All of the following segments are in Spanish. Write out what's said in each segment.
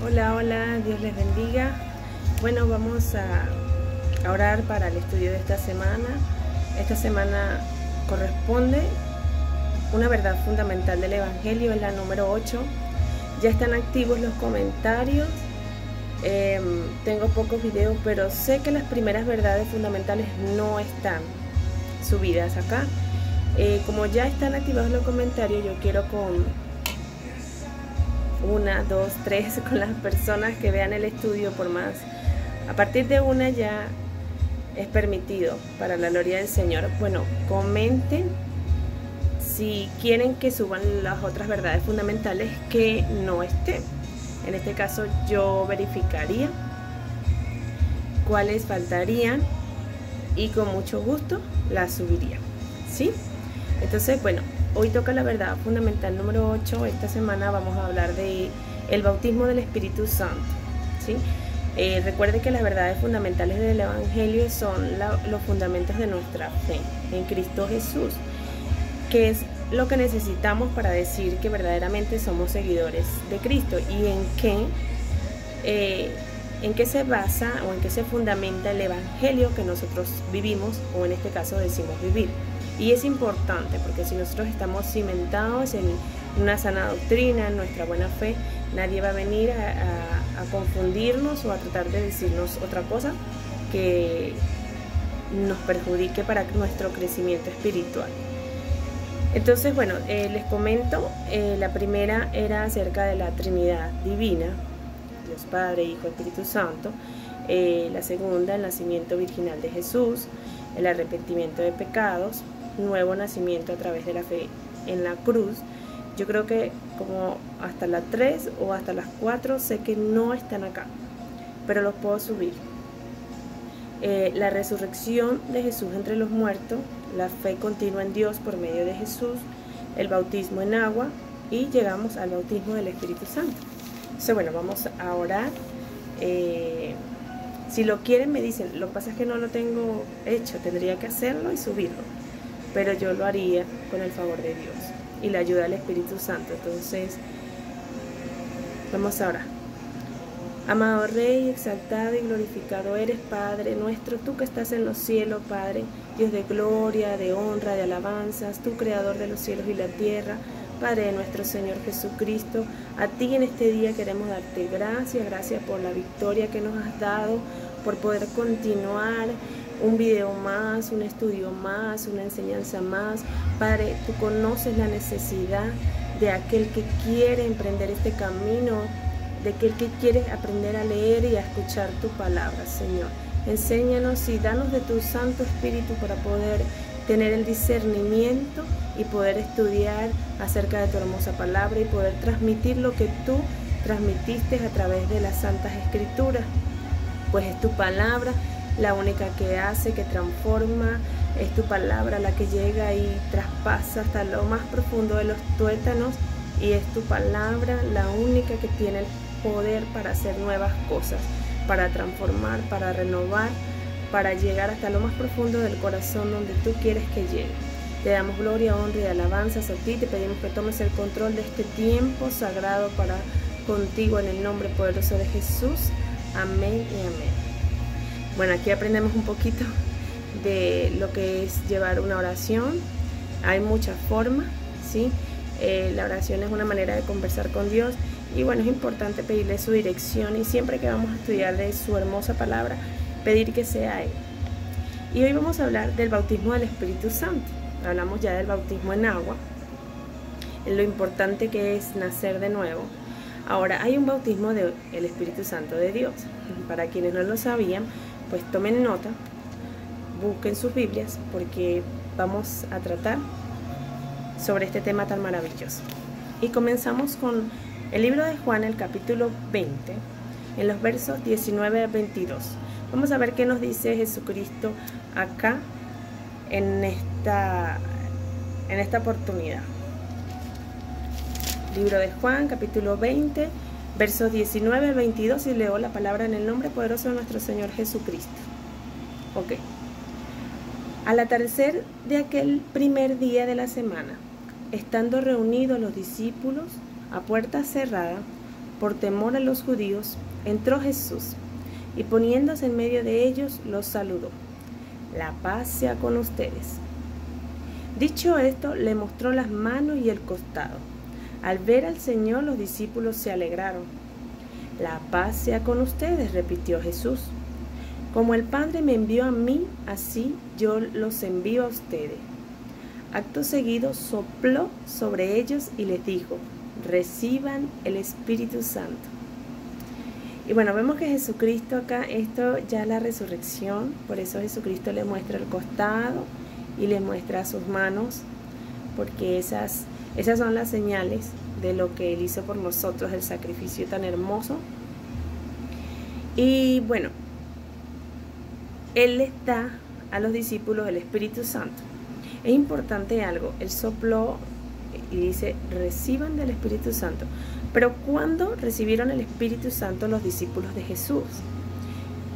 Hola, hola, Dios les bendiga. Bueno, vamos a orar para el estudio de esta semana. Esta semana corresponde una verdad fundamental del Evangelio, es la número 8. Ya están activos los comentarios. Tengo pocos videos, pero sé que las primeras verdades fundamentales no están subidas acá. Como ya están activados los comentarios, yo quiero con 1, 2, 3 con las personas que vean el estudio por más. A partir de una ya es permitido, para la gloria del Señor. Bueno, comenten si quieren que suban las otras verdades fundamentales que no estén. En este caso yo verificaría cuáles faltarían y con mucho gusto las subiría, ¿sí? Entonces, bueno, hoy toca la verdad fundamental número 8. Esta semana vamos a hablar de el bautismo del Espíritu Santo, ¿sí? Recuerde que las verdades fundamentales del Evangelio son los fundamentos de nuestra fe en Cristo Jesús, que es lo que necesitamos para decir que verdaderamente somos seguidores de Cristo y en qué se basa o en qué se fundamenta el Evangelio que nosotros vivimos, o en este caso decimos vivir. Y es importante porque si nosotros estamos cimentados en una sana doctrina, en nuestra buena fe, nadie va a venir a confundirnos o a tratar de decirnos otra cosa que nos perjudique para nuestro crecimiento espiritual. Entonces, bueno, les comento, la primera era acerca de la Trinidad Divina, Dios Padre, Hijo, Espíritu Santo. La segunda, el nacimiento virginal de Jesús, el arrepentimiento de pecados, nuevo nacimiento a través de la fe en la cruz. Yo creo que como hasta las 3 o hasta las 4 sé que no están acá, pero los puedo subir. La resurrección de Jesús entre los muertos, la fe continua en Dios por medio de Jesús, el bautismo en agua y llegamos al bautismo del Espíritu Santo. Entonces, bueno, vamos a orar. Si lo quieren me dicen, lo que pasa es que no lo tengo hecho, tendría que hacerlo y subirlo, pero yo lo haría con el favor de Dios y la ayuda del Espíritu Santo. Entonces, vamos a orar. Amado Rey, exaltado y glorificado eres, Padre nuestro, tú que estás en los cielos, Padre, Dios de gloria, de honra, de alabanzas, tú creador de los cielos y la tierra, Padre de nuestro Señor Jesucristo. A ti en este día queremos darte gracias por la victoria que nos has dado, por poder continuar un video más, un estudio más, una enseñanza más. Padre, tú conoces la necesidad de aquel que quiere emprender este camino, de aquel que quiere aprender a leer y a escuchar tu palabra, Señor. Enséñanos y danos de tu Santo Espíritu para poder tener el discernimiento y poder estudiar acerca de tu hermosa palabra y poder transmitir lo que tú transmitiste a través de las Santas Escrituras, pues es tu palabra la única que hace, que transforma, es tu palabra la que llega y traspasa hasta lo más profundo de los tuétanos, y es tu palabra la única que tiene el poder para hacer nuevas cosas, para transformar, para renovar, para llegar hasta lo más profundo del corazón donde tú quieres que llegue. Te damos gloria, honra y alabanzas a ti. Te pedimos que tomes el control de este tiempo sagrado para contigo, en el nombre poderoso de Jesús. Amén y amén. Bueno, aquí aprendemos un poquito de lo que es llevar una oración. Hay muchas formas, ¿sí? La oración es una manera de conversar con Dios y bueno, es importante pedirle su dirección y siempre que vamos a estudiar de su hermosa palabra, pedir que sea Él. Y hoy vamos a hablar del bautismo del Espíritu Santo. Hablamos ya del bautismo en agua, en lo importante que es nacer de nuevo. Ahora hay un bautismo del Espíritu Santo de Dios. Para quienes no lo sabían, pues tomen nota, busquen sus Biblias porque vamos a tratar sobre este tema tan maravilloso. Y comenzamos con el libro de Juan, el capítulo 20, en los versos 19 a 22. Vamos a ver qué nos dice Jesucristo acá en esta oportunidad. Libro de Juan, capítulo 20, versos 19 al 22, y leo la palabra en el nombre poderoso de nuestro Señor Jesucristo. Ok. Al atardecer de aquel primer día de la semana, estando reunidos los discípulos a puerta cerrada, por temor a los judíos, entró Jesús y poniéndose en medio de ellos, los saludó. La paz sea con ustedes. Dicho esto, le mostró las manos y el costado. Al ver al Señor, los discípulos se alegraron. La paz sea con ustedes, repitió Jesús. Como el Padre me envió a mí, así yo los envío a ustedes. Acto seguido sopló sobre ellos y les dijo: reciban el Espíritu Santo. Y bueno, vemos que Jesucristo acá, esto ya es la resurrección, por eso Jesucristo le muestra el costado y le muestra sus manos, porque esas son las señales de lo que Él hizo por nosotros, el sacrificio tan hermoso. Y bueno, Él les da a los discípulos el Espíritu Santo. Es importante algo, Él sopló y dice: reciban del Espíritu Santo. Pero ¿cuándo recibieron el Espíritu Santo los discípulos de Jesús?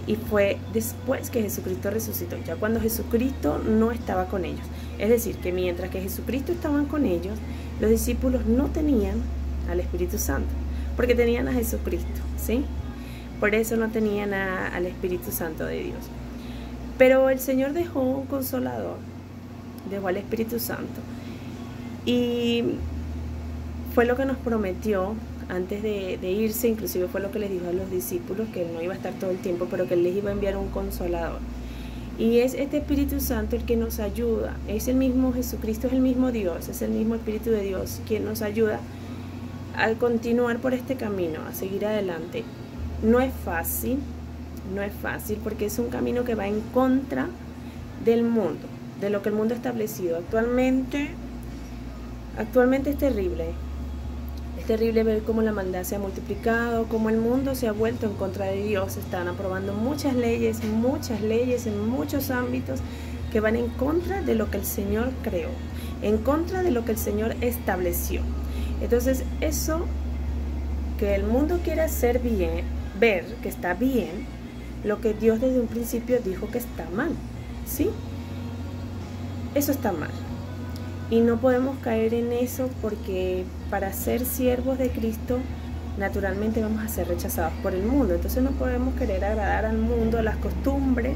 Y fue después que Jesucristo resucitó, ya cuando Jesucristo no estaba con ellos. Es decir, que mientras que Jesucristo estaba con ellos, los discípulos no tenían al Espíritu Santo, porque tenían a Jesucristo, ¿sí? Por eso no tenían al Espíritu Santo de Dios. Pero el Señor dejó un consolador, dejó al Espíritu Santo. Y fue lo que nos prometió antes de irse, inclusive fue lo que les dijo a los discípulos, que Él no iba a estar todo el tiempo, pero que Él les iba a enviar un consolador. Y es este Espíritu Santo el que nos ayuda, es el mismo Jesucristo, es el mismo Dios, es el mismo Espíritu de Dios quien nos ayuda a continuar por este camino, a seguir adelante. No es fácil porque es un camino que va en contra del mundo, de lo que el mundo ha establecido. Actualmente es terrible. Es terrible ver cómo la maldad se ha multiplicado, cómo el mundo se ha vuelto en contra de Dios. Están aprobando muchas leyes en muchos ámbitos que van en contra de lo que el Señor creó, en contra de lo que el Señor estableció. Entonces, eso que el mundo quiere hacer bien, ver que está bien, lo que Dios desde un principio dijo que está mal, ¿sí? Eso está mal. Y no podemos caer en eso, porque para ser siervos de Cristo, naturalmente vamos a ser rechazados por el mundo. Entonces no podemos querer agradar al mundo, a las costumbres,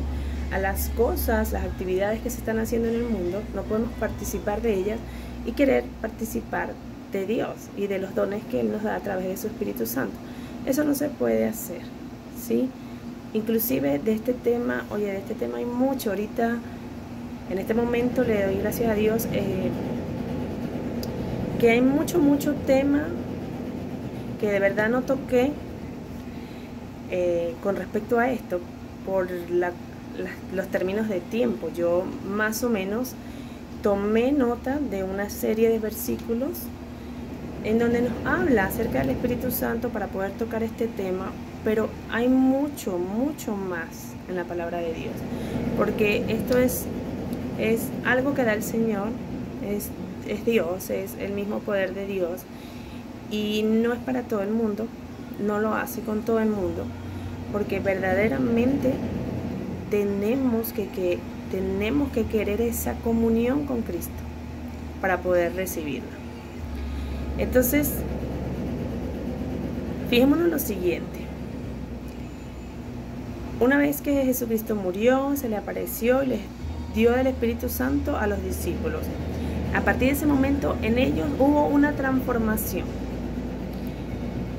a las cosas, las actividades que se están haciendo en el mundo. No podemos participar de ellas y querer participar de Dios y de los dones que Él nos da a través de su Espíritu Santo. Eso no se puede hacer, ¿sí? Inclusive de este tema, de este tema hay mucho ahorita. En este momento le doy gracias a Dios que hay mucho tema que de verdad no toqué con respecto a esto por los términos de tiempo. Yo más o menos tomé nota de una serie de versículos en donde nos habla acerca del Espíritu Santo para poder tocar este tema, pero hay mucho más en la palabra de Dios, porque esto es algo que da el Señor, es Dios, es el mismo poder de Dios, y no es para todo el mundo, no lo hace con todo el mundo, porque verdaderamente tenemos que querer esa comunión con Cristo para poder recibirla. Entonces, fijémonos en lo siguiente. Una vez que Jesucristo murió, se le apareció y les dio el Espíritu Santo a los discípulos. A partir de ese momento en ellos hubo una transformación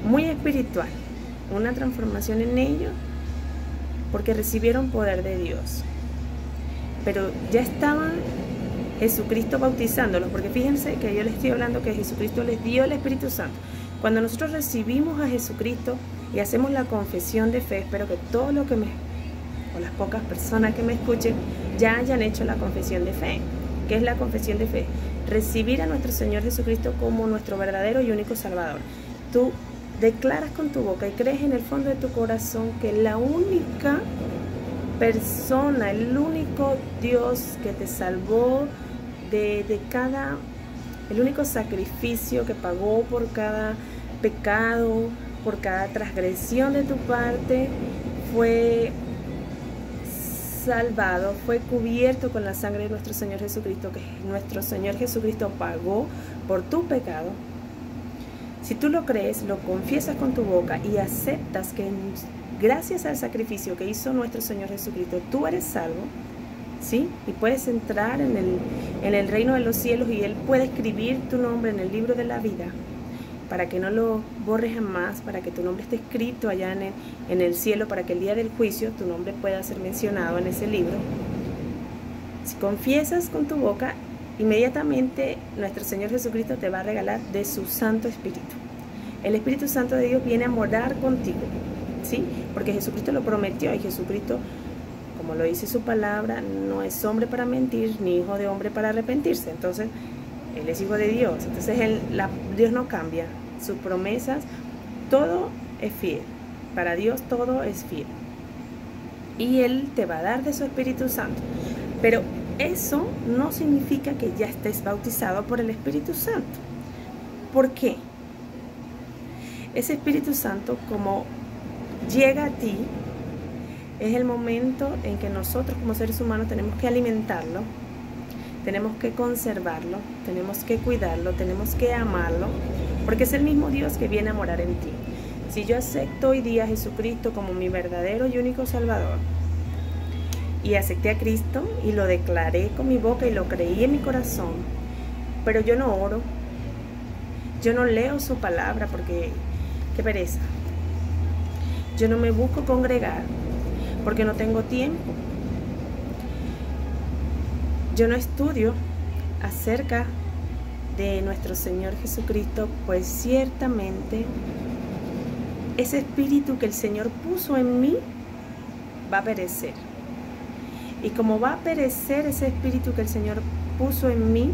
muy espiritual, una transformación en ellos, porque recibieron poder de Dios. Pero ya estaba Jesucristo bautizándolos, porque fíjense que yo les estoy hablando que Jesucristo les dio el Espíritu Santo. Cuando nosotros recibimos a Jesucristo y hacemos la confesión de fe, espero que todos los que o las pocas personas que me escuchen ya hayan hecho la confesión de fe. ¿Qué es la confesión de fe? Recibir a nuestro Señor Jesucristo como nuestro verdadero y único Salvador. Tú declaras con tu boca y crees en el fondo de tu corazón que la única persona, el único Dios que te salvó el único sacrificio que pagó por cada pecado, por cada transgresión de tu parte, fue salvado, fue cubierto con la sangre de nuestro Señor Jesucristo, que nuestro Señor Jesucristo pagó por tu pecado. Si tú lo crees, lo confiesas con tu boca y aceptas que gracias al sacrificio que hizo nuestro Señor Jesucristo, tú eres salvo, ¿sí? Y puedes entrar en el reino de los cielos y Él puede escribir tu nombre en el libro de la vida para que no lo borres jamás, para que tu nombre esté escrito allá en el cielo, para que el día del juicio tu nombre pueda ser mencionado en ese libro. Si confiesas con tu boca, inmediatamente nuestro Señor Jesucristo te va a regalar de su Santo Espíritu. El Espíritu Santo de Dios viene a morar contigo, ¿sí? Porque Jesucristo lo prometió y Jesucristo, como lo dice su palabra, no es hombre para mentir, ni hijo de hombre para arrepentirse. Entonces, Él es hijo de Dios. Entonces, Dios no cambia. Sus promesas, todo es fiel. Para Dios todo es fiel. Y Él te va a dar de su Espíritu Santo. Pero eso no significa que ya estés bautizado por el Espíritu Santo. ¿Por qué? Ese Espíritu Santo, como llega a ti, es el momento en que nosotros como seres humanos tenemos que alimentarlo, tenemos que conservarlo, tenemos que cuidarlo, tenemos que amarlo, porque es el mismo Dios que viene a morar en ti. Si yo acepto hoy día a Jesucristo como mi verdadero y único Salvador, y acepté a Cristo y lo declaré con mi boca y lo creí en mi corazón, pero yo no oro, yo no leo su palabra porque qué pereza, yo no me busco congregar porque no tengo tiempo, yo no estudio acerca de nuestro Señor Jesucristo, pues ciertamente ese espíritu que el Señor puso en mí va a perecer. Y como va a perecer ese espíritu que el Señor puso en mí,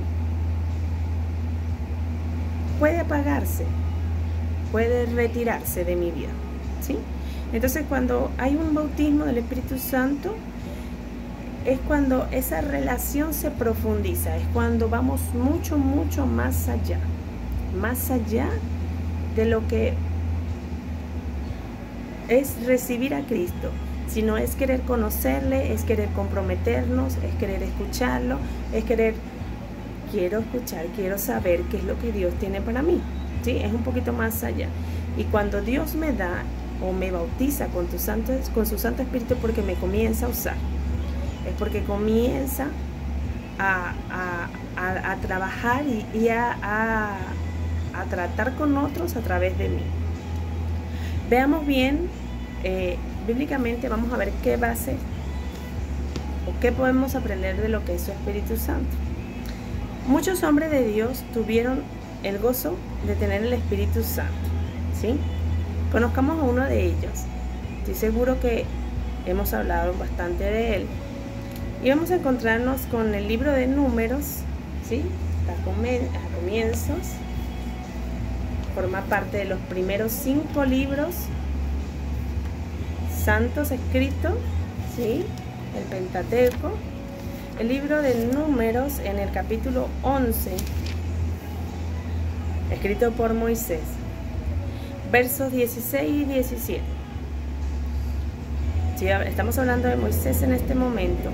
puede apagarse, puede retirarse de mi vida, ¿sí? Entonces, cuando hay un bautismo del Espíritu Santo, es cuando esa relación se profundiza, es cuando vamos mucho, mucho más allá de lo que es recibir a Cristo, sino es querer conocerle, es querer comprometernos, es querer escucharlo, es quiero escuchar, quiero saber qué es lo que Dios tiene para mí, ¿sí? Es un poquito más allá. Y cuando Dios me da o me bautiza con su Santo Espíritu, porque me comienza a usar, es porque comienza a trabajar y a tratar con otros a través de mí. Veamos bien, bíblicamente vamos a ver qué base o qué podemos aprender de lo que es su Espíritu Santo. Muchos hombres de Dios tuvieron el gozo de tener el Espíritu Santo, ¿sí? Conozcamos a uno de ellos. Estoy seguro que hemos hablado bastante de él. Y vamos a encontrarnos con el libro de Números, ¿sí? A comienzos. Forma parte de los primeros 5 libros santos escritos, ¿sí? El Pentateuco. El libro de Números en el capítulo 11, escrito por Moisés, versos 16 y 17. Sí, estamos hablando de Moisés en este momento.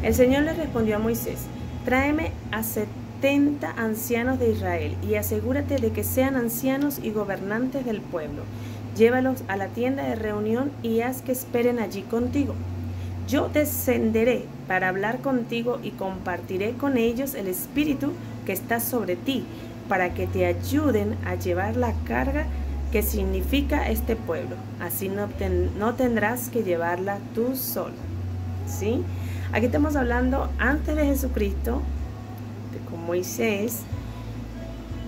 El Señor le respondió a Moisés: tráeme a 70 ancianos de Israel y asegúrate de que sean ancianos y gobernantes del pueblo. Llévalos a la tienda de reunión y haz que esperen allí contigo. Yo descenderé para hablar contigo y compartiré con ellos el espíritu que está sobre ti, para que te ayuden a llevar la carga que significa este pueblo. Así no tendrás que llevarla tú solo, ¿sí? Aquí estamos hablando antes de Jesucristo, con Moisés.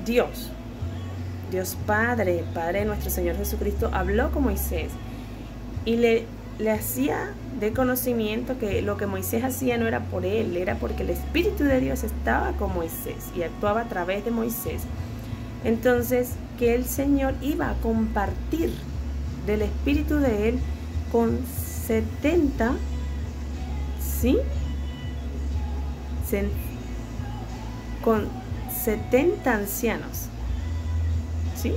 Dios Padre de nuestro Señor Jesucristo, habló con Moisés y le hacía de conocimiento que lo que Moisés hacía no era por él, era porque el Espíritu de Dios estaba con Moisés y actuaba a través de Moisés. Entonces, que el Señor iba a compartir del Espíritu de él con 70, ¿sí? Con 70 ancianos, ¿sí?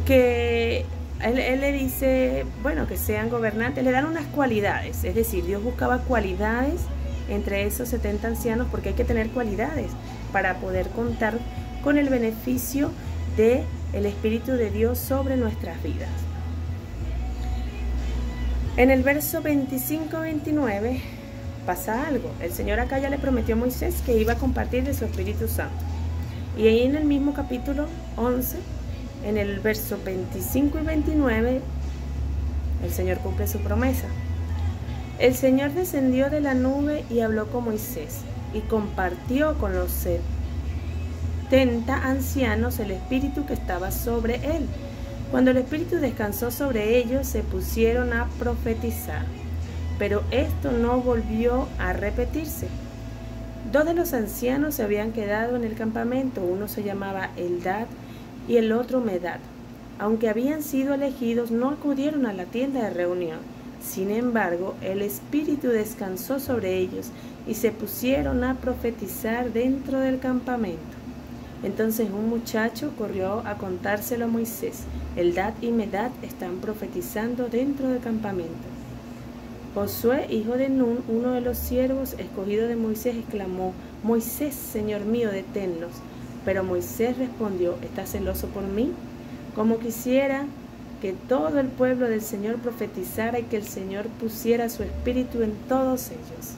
Que él le dice, bueno, que sean gobernantes, le dan unas cualidades, es decir, Dios buscaba cualidades entre esos 70 ancianos, porque hay que tener cualidades para poder contar con el beneficio de el Espíritu de Dios sobre nuestras vidas. En el verso 25-29 pasa algo. El Señor acá ya le prometió a Moisés que iba a compartir de su Espíritu Santo. Y ahí en el mismo capítulo 11, en el verso 25 y 29, el Señor cumple su promesa. El Señor descendió de la nube y habló con Moisés y compartió con los 70 ancianos el Espíritu que estaba sobre él. Cuando el Espíritu descansó sobre ellos, se pusieron a profetizar. Pero esto no volvió a repetirse. 2 de los ancianos se habían quedado en el campamento. Uno se llamaba Eldad y el otro Medad. Aunque habían sido elegidos, no acudieron a la tienda de reunión. Sin embargo, el Espíritu descansó sobre ellos y se pusieron a profetizar dentro del campamento. Entonces un muchacho corrió a contárselo a Moisés. Eldad y Medad están profetizando dentro del campamento. Josué, hijo de Nun, uno de los siervos escogidos de Moisés, exclamó: Moisés, Señor mío, deténlos. Pero Moisés respondió: ¿estás celoso por mí? Como quisiera que todo el pueblo del Señor profetizara y que el Señor pusiera su espíritu en todos ellos.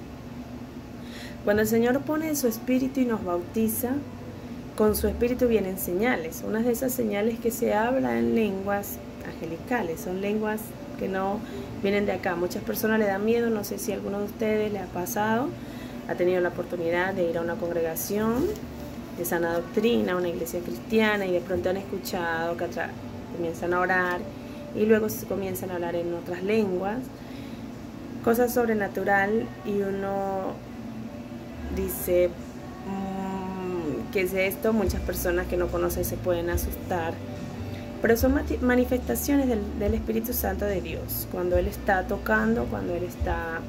Cuando el Señor pone su espíritu y nos bautiza, con su espíritu vienen señales. Unas de esas señales que se habla en lenguas angelicales, son lenguas que no vienen de acá. Muchas personas le dan miedo, no sé si a alguno de ustedes le ha pasado, ha tenido la oportunidad de ir a una congregación de sana doctrina, una iglesia cristiana, y de pronto han escuchado que comienzan a orar y luego comienzan a hablar en otras lenguas, cosas sobrenatural, y uno dice: ¿qué es esto? Muchas personas que no conocen se pueden asustar, pero son manifestaciones del Espíritu Santo de Dios, cuando Él está tocando, cuando Él está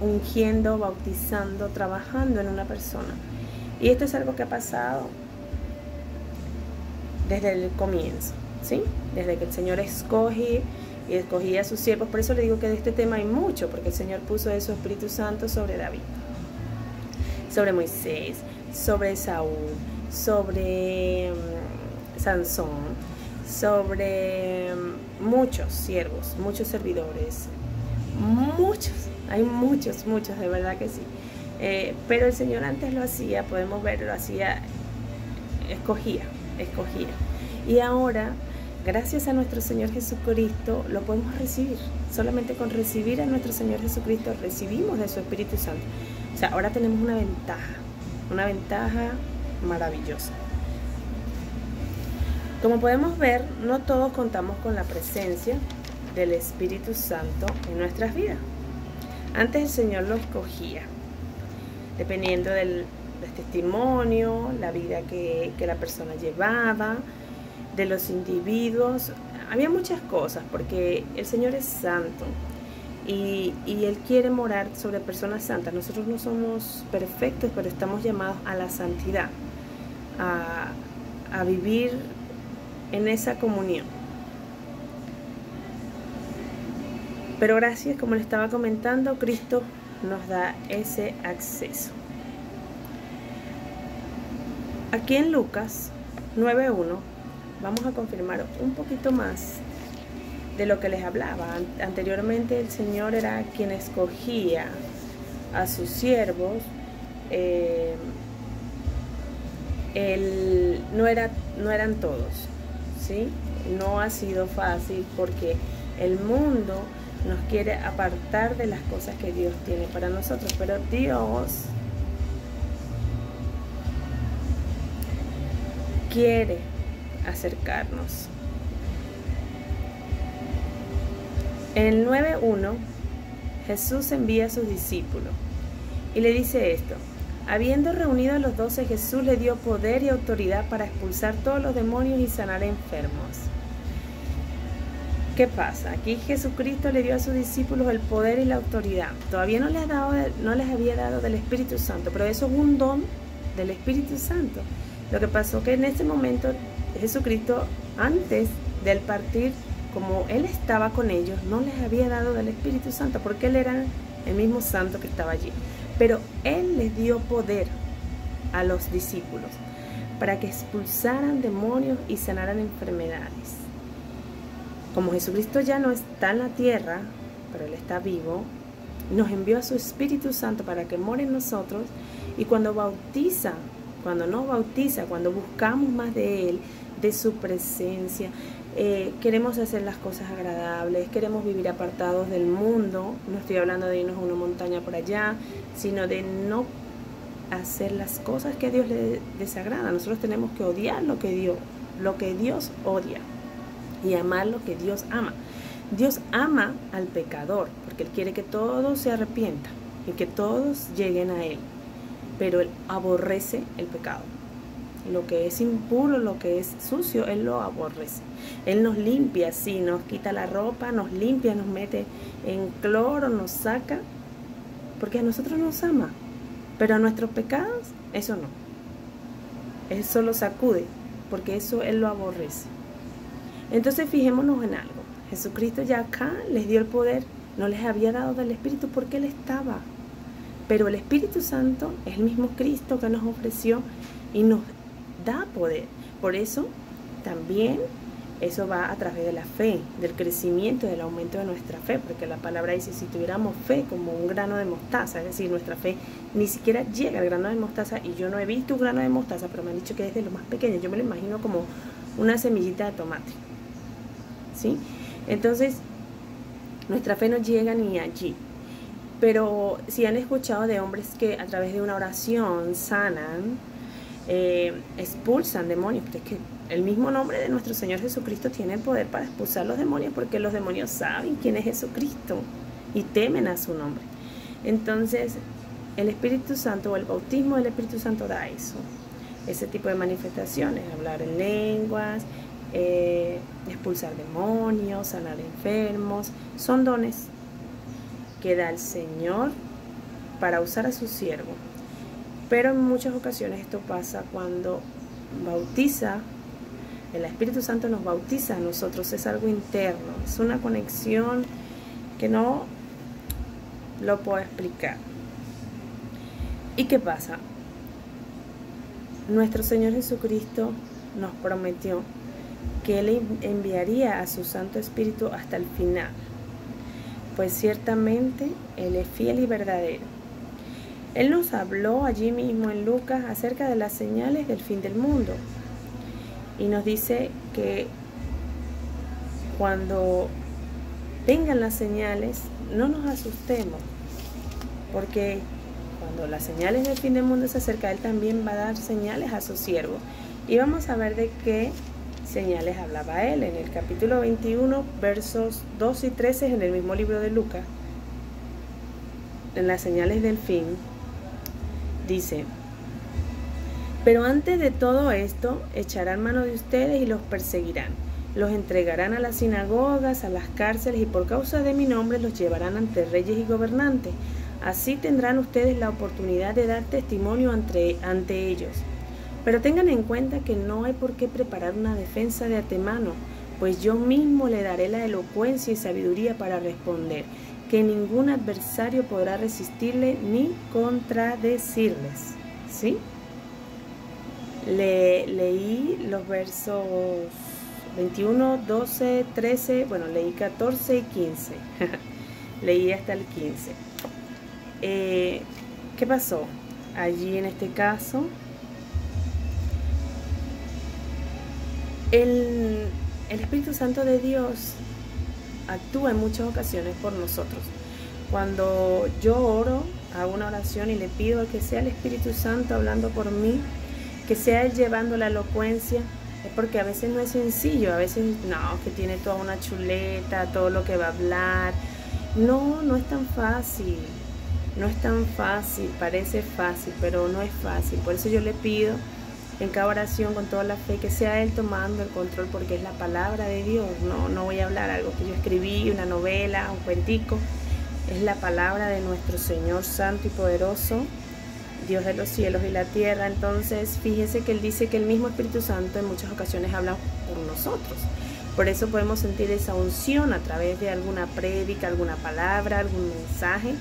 ungiendo, bautizando, trabajando en una persona. Y esto es algo que ha pasado desde el comienzo, ¿sí? Desde que el Señor escogía a sus siervos. Por eso le digo que de este tema hay mucho, porque el Señor puso de su Espíritu Santo sobre David, sobre Moisés, sobre Saúl, sobre Sansón, sobre muchos siervos, muchos servidores, hay muchos, de verdad que sí. Pero el Señor antes lo hacía, podemos ver, lo hacía, escogía. Y ahora, gracias a nuestro Señor Jesucristo, lo podemos recibir. Solamente con recibir a nuestro Señor Jesucristo, recibimos de su Espíritu Santo. O sea, ahora tenemos una ventaja maravillosa. Como podemos ver, no todos contamos con la presencia del Espíritu Santo en nuestras vidas. Antes el Señor lo escogía, dependiendo del testimonio, la vida que la persona llevaba, de los individuos. Había muchas cosas, porque el Señor es santo y Él quiere morar sobre personas santas. Nosotros no somos perfectos, pero estamos llamados a la santidad, a vivir en esa comunión. Pero gracias, como le estaba comentando, Cristo nos da ese acceso. Aquí en Lucas 9:1 vamos a confirmar un poquito más de lo que les hablaba. Anteriormente el Señor era quien escogía a sus siervos. No eran todos, ¿sí? No ha sido fácil, porque el mundo nos quiere apartar de las cosas que Dios tiene para nosotros, pero Dios quiere acercarnos. En el 9:1 Jesús envía a sus discípulos y le dice esto: habiendo reunido a los 12, Jesús le dio poder y autoridad para expulsar todos los demonios y sanar enfermos. ¿Qué pasa? Aquí Jesucristo le dio a sus discípulos el poder y la autoridad. Todavía no les había dado del Espíritu Santo, pero eso es un don del Espíritu Santo. Lo que pasó que en ese momento Jesucristo, antes del partir, como Él estaba con ellos, no les había dado del Espíritu Santo, porque Él era el mismo Santo que estaba allí. Pero Él les dio poder a los discípulos para que expulsaran demonios y sanaran enfermedades. Como Jesucristo ya no está en la tierra, pero Él está vivo, nos envió a su Espíritu Santo para que more en nosotros, y cuando bautiza, cuando nos bautiza, cuando buscamos más de Él, de su presencia, queremos hacer las cosas agradables, queremos vivir apartados del mundo. No estoy hablando de irnos a una montaña por allá, sino de no hacer las cosas que a Dios le desagrada. Nosotros tenemos que odiar lo que Dios odia y amar lo que Dios ama. Dios ama al pecador porque Él quiere que todos se arrepientan y que todos lleguen a Él, pero Él aborrece el pecado. Lo que es impuro, lo que es sucio, Él lo aborrece. Él nos limpia, sí, nos quita la ropa, nos limpia, nos mete en cloro, nos saca, porque a nosotros nos ama. Pero a nuestros pecados, eso no. Él solo sacude, porque eso Él lo aborrece. Entonces fijémonos en algo. Jesucristo ya acá les dio el poder, no les había dado del Espíritu porque Él estaba. Pero el Espíritu Santo es el mismo Cristo que nos ofreció y nos da poder. Por eso también eso va a través de la fe, del crecimiento, del aumento de nuestra fe, porque la palabra dice, si tuviéramos fe como un grano de mostaza, es decir, nuestra fe ni siquiera llega al grano de mostaza, y yo no he visto un grano de mostaza, pero me han dicho que es de lo más pequeño, yo me lo imagino como una semillita de tomate, ¿sí? Entonces, nuestra fe no llega ni allí. Pero si han escuchado de hombres que a través de una oración sanan, expulsan demonios, pero es que el mismo nombre de nuestro Señor Jesucristo tiene el poder para expulsar los demonios, porque los demonios saben quién es Jesucristo y temen a su nombre. Entonces, el Espíritu Santo o el bautismo del Espíritu Santo da eso, ese tipo de manifestaciones, hablar en lenguas, expulsar demonios, sanar enfermos, son dones que da el Señor para usar a su siervo. Pero en muchas ocasiones esto pasa cuando bautiza, el Espíritu Santo nos bautiza a nosotros, es algo interno, es una conexión que no lo puedo explicar. ¿Y qué pasa? Nuestro Señor Jesucristo nos prometió que Él enviaría a su Santo Espíritu hasta el final, pues ciertamente Él es fiel y verdadero. Él nos habló allí mismo en Lucas acerca de las señales del fin del mundo, y nos dice que cuando vengan las señales no nos asustemos, porque cuando las señales del fin del mundo se acercan, Él también va a dar señales a sus siervos. Y vamos a ver de qué señales hablaba Él en el capítulo 21, versos 2 y 13, en el mismo libro de Lucas. En las señales del fin dice: pero antes de todo esto echarán mano de ustedes y los perseguirán, los entregarán a las sinagogas, a las cárceles, y por causa de mi nombre los llevarán ante reyes y gobernantes. Así tendrán ustedes la oportunidad de dar testimonio ante ellos. Pero tengan en cuenta que no hay por qué preparar una defensa de antemano, pues yo mismo le daré la elocuencia y sabiduría para responder, que ningún adversario podrá resistirle ni contradecirles. ¿Sí? Leí los versos 21, 12, 13, bueno, leí 14 y 15. Leí hasta el 15. ¿Qué pasó? Allí en este caso, el Espíritu Santo de Dios actúa en muchas ocasiones por nosotros. Cuando yo oro, hago una oración y le pido a que sea el Espíritu Santo hablando por mí, que sea Él llevando la elocuencia, es porque a veces no es sencillo, a veces no, que tiene toda una chuleta, todo lo que va a hablar. No es tan fácil, no es tan fácil, parece fácil, pero no es fácil. Por eso yo le pido en cada oración con toda la fe que sea Él tomando el control, porque es la palabra de Dios. No voy a hablar algo que yo escribí, una novela, un cuentico. Es la palabra de nuestro Señor Santo y poderoso, Dios de los cielos y la tierra. Entonces fíjese que Él dice que el mismo Espíritu Santo en muchas ocasiones habla por nosotros. Por eso podemos sentir esa unción a través de alguna prédica, alguna palabra, algún mensaje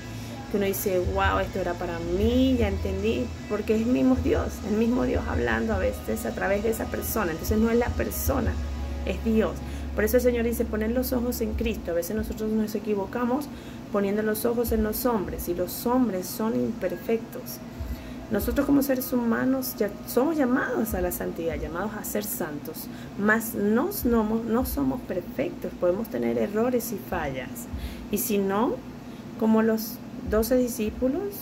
que uno dice, wow, esto era para mí, ya entendí, porque es el mismo Dios hablando a veces a través de esa persona. Entonces no es la persona, es Dios. Por eso el Señor dice, poner los ojos en Cristo. A veces nosotros nos equivocamos poniendo los ojos en los hombres, y los hombres son imperfectos. Nosotros como seres humanos ya somos llamados a la santidad, llamados a ser santos, mas no somos perfectos, podemos tener errores y fallas. Y si no, como los 12 discípulos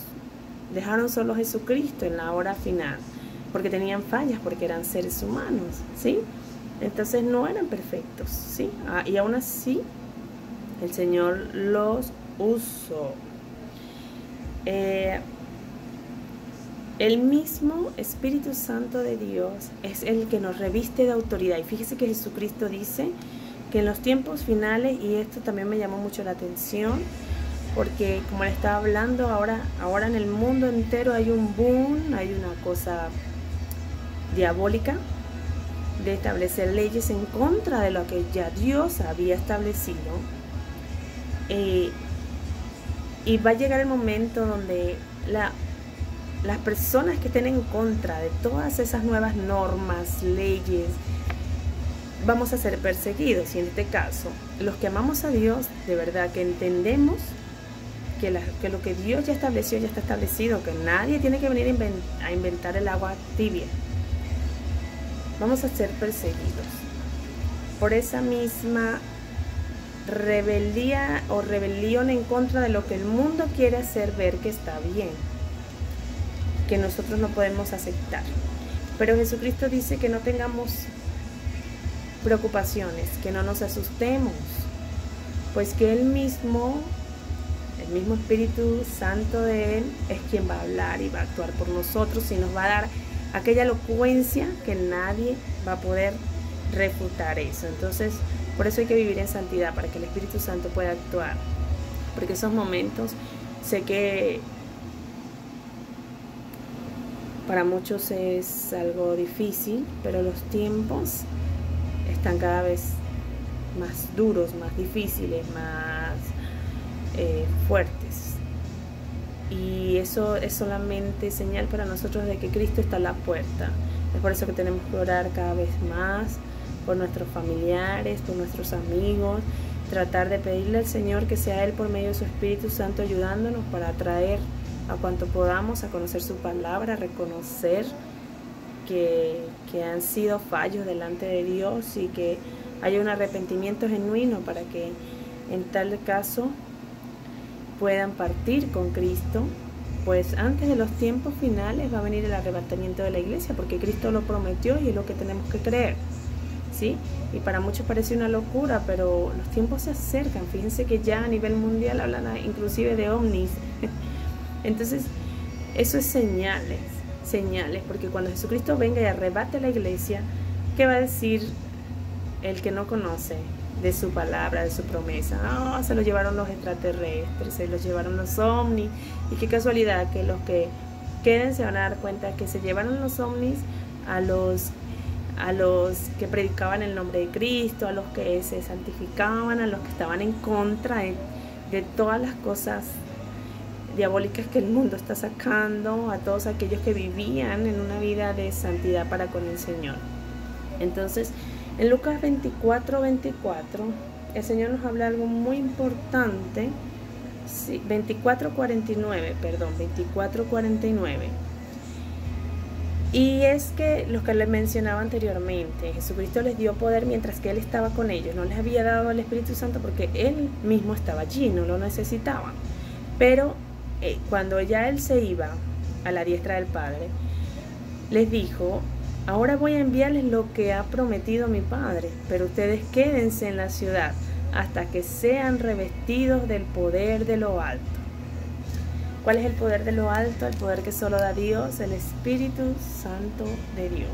dejaron solo a Jesucristo en la hora final, porque tenían fallas, porque eran seres humanos, ¿sí? Entonces no eran perfectos, ¿sí? Y aún así el Señor los usó. El mismo Espíritu Santo de Dios es el que nos reviste de autoridad. Y fíjese que Jesucristo dice que en los tiempos finales, y esto también me llamó mucho la atención, porque como le estaba hablando, ahora en el mundo entero hay un boom, hay una cosa diabólica de establecer leyes en contra de lo que ya Dios había establecido. Y va a llegar el momento donde las personas que estén en contra de todas esas nuevas normas, leyes, vamos a ser perseguidos. Y en este caso, los que amamos a Dios, de verdad que entendemos que lo que Dios ya estableció, ya está establecido, que nadie tiene que venir a inventar el agua tibia. Vamos a ser perseguidos por esa misma rebeldía o rebelión en contra de lo que el mundo quiere hacer ver que está bien, que nosotros no podemos aceptar. Pero Jesucristo dice que no tengamos preocupaciones, que no nos asustemos, pues que el mismo Espíritu Santo de Él es quien va a hablar y va a actuar por nosotros y nos va a dar aquella elocuencia que nadie va a poder refutar eso. Entonces, por eso hay que vivir en santidad, para que el Espíritu Santo pueda actuar, porque esos momentos, sé que para muchos es algo difícil, pero los tiempos están cada vez más duros, más difíciles, más fuertes. Y eso es solamente señal para nosotros de que Cristo está a la puerta. Es por eso que tenemos que orar cada vez más por nuestros familiares, por nuestros amigos, tratar de pedirle al Señor que sea Él por medio de su Espíritu Santo ayudándonos para atraer a cuanto podamos a conocer su palabra, a reconocer que han sido fallos delante de Dios y que haya un arrepentimiento genuino para que en tal caso puedan partir con Cristo, pues antes de los tiempos finales va a venir el arrebatamiento de la iglesia, porque Cristo lo prometió y es lo que tenemos que creer, ¿sí? Y para muchos parece una locura, pero los tiempos se acercan. Fíjense que ya a nivel mundial hablan inclusive de ovnis. Entonces, eso es señales, porque cuando Jesucristo venga y arrebate la iglesia, ¿qué va a decir el que no conoce de su palabra, de su promesa? Se lo llevaron los extraterrestres, se los llevaron los ovnis. Y qué casualidad que los que queden se van a dar cuenta que se llevaron los ovnis a los que predicaban el nombre de Cristo, a los que se santificaban, a los que estaban en contra de todas las cosas diabólicas que el mundo está sacando, a todos aquellos que vivían en una vida de santidad para con el Señor. Entonces, en Lucas 24:24, el Señor nos habla algo muy importante. 24:49. Y es que lo que les mencionaba anteriormente, Jesucristo les dio poder mientras que Él estaba con ellos. No les había dado el Espíritu Santo porque Él mismo estaba allí, no lo necesitaban. Pero cuando ya Él se iba a la diestra del Padre, les dijo: ahora voy a enviarles lo que ha prometido mi Padre, pero ustedes quédense en la ciudad hasta que sean revestidos del poder de lo alto. ¿Cuál es el poder de lo alto? El poder que solo da Dios, el Espíritu Santo de Dios.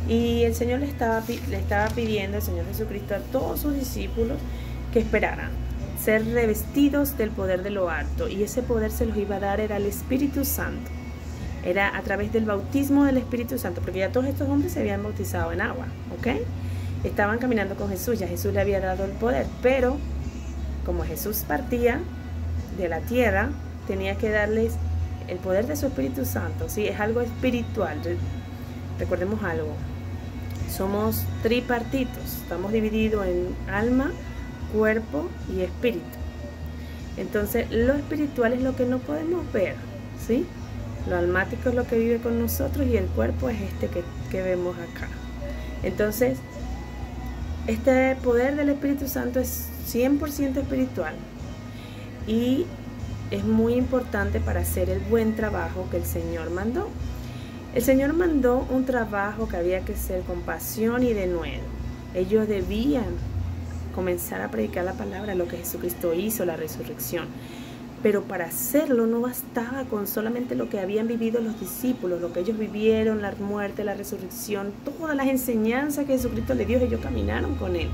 Y el Señor le estaba pidiendo, el Señor Jesucristo, a todos sus discípulos que esperaran ser revestidos del poder de lo alto. Y ese poder se los iba a dar, era el Espíritu Santo. Era a través del bautismo del Espíritu Santo, porque ya todos estos hombres se habían bautizado en agua, ¿ok? Estaban caminando con Jesús, ya Jesús le había dado el poder, pero como Jesús partía de la tierra, tenía que darles el poder de su Espíritu Santo, ¿sí? Es algo espiritual. Recordemos algo, somos tripartitos, estamos divididos en alma, cuerpo y espíritu. Entonces, lo espiritual es lo que no podemos ver, ¿sí? Lo almático es lo que vive con nosotros y el cuerpo es este que vemos acá. Entonces, este poder del Espíritu Santo es 100% espiritual y es muy importante para hacer el buen trabajo que el Señor mandó. El Señor mandó un trabajo que había que hacer con pasión y denuedo. Ellos debían comenzar a predicar la palabra, lo que Jesucristo hizo, la resurrección. Pero para hacerlo no bastaba con solamente lo que habían vivido los discípulos, lo que ellos vivieron, la muerte, la resurrección, todas las enseñanzas que Jesucristo les dio. Ellos caminaron con Él.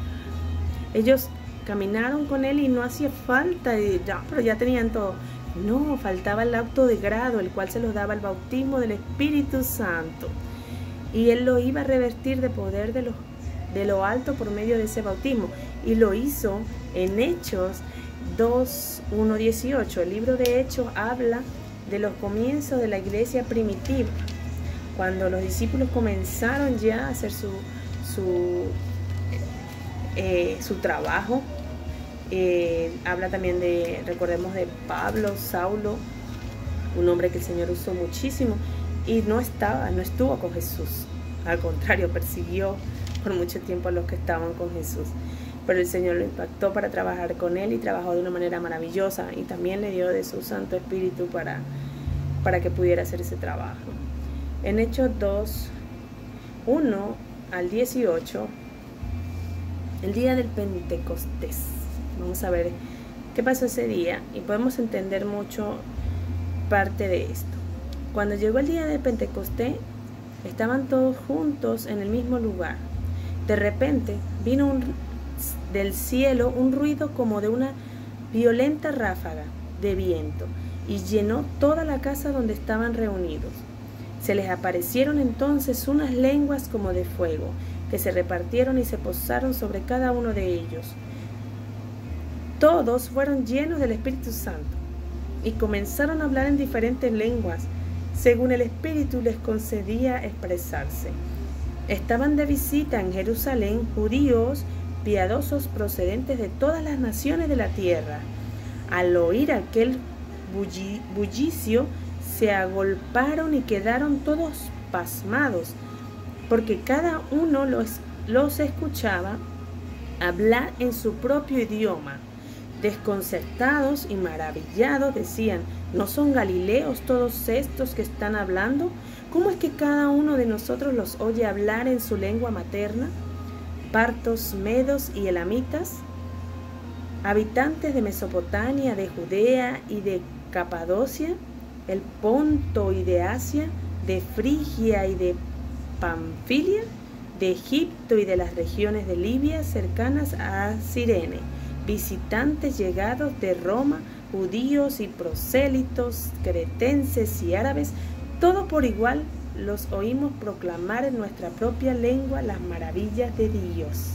Ellos caminaron con Él y no hacía falta, pero ya tenían todo. No, faltaba el acto de grado, el cual se los daba el bautismo del Espíritu Santo. Y Él lo iba a revertir de poder de lo alto por medio de ese bautismo. Y lo hizo en Hechos 2:1-18. El libro de Hechos habla de los comienzos de la iglesia primitiva, cuando los discípulos comenzaron ya a hacer su trabajo. Habla también recordemos de Pablo, Saulo, un hombre que el Señor usó muchísimo y no estuvo con Jesús, al contrario, persiguió por mucho tiempo a los que estaban con Jesús, pero el Señor lo impactó para trabajar con él y trabajó de una manera maravillosa y también le dio de su Santo Espíritu para que pudiera hacer ese trabajo. En Hechos 2:1-18, el día del Pentecostés. Vamos a ver qué pasó ese día y podemos entender mucho parte de esto. Cuando llegó el día de Pentecostés, estaban todos juntos en el mismo lugar. De repente vino del cielo un ruido como de una violenta ráfaga de viento y llenó toda la casa donde estaban reunidos. Se les aparecieron entonces unas lenguas como de fuego, que se repartieron y se posaron sobre cada uno de ellos. Todos fueron llenos del Espíritu Santo y comenzaron a hablar en diferentes lenguas, según el Espíritu les concedía expresarse. Estaban de visita en Jerusalén judíos piadosos procedentes de todas las naciones de la tierra. Al oír aquel bullicio, se agolparon y quedaron todos pasmados, porque cada uno los escuchaba hablar en su propio idioma. Desconcertados y maravillados decían: ¿no son galileos todos estos que están hablando? ¿Cómo es que cada uno de nosotros los oye hablar en su lengua materna? Partos, medos y elamitas, habitantes de Mesopotamia, de Judea y de Capadocia, el Ponto y de Asia, de Frigia y de Panfilia, de Egipto y de las regiones de Libia cercanas a Cirene, visitantes llegados de Roma, judíos y prosélitos, cretenses y árabes, todos por igual los oímos proclamar en nuestra propia lengua las maravillas de Dios.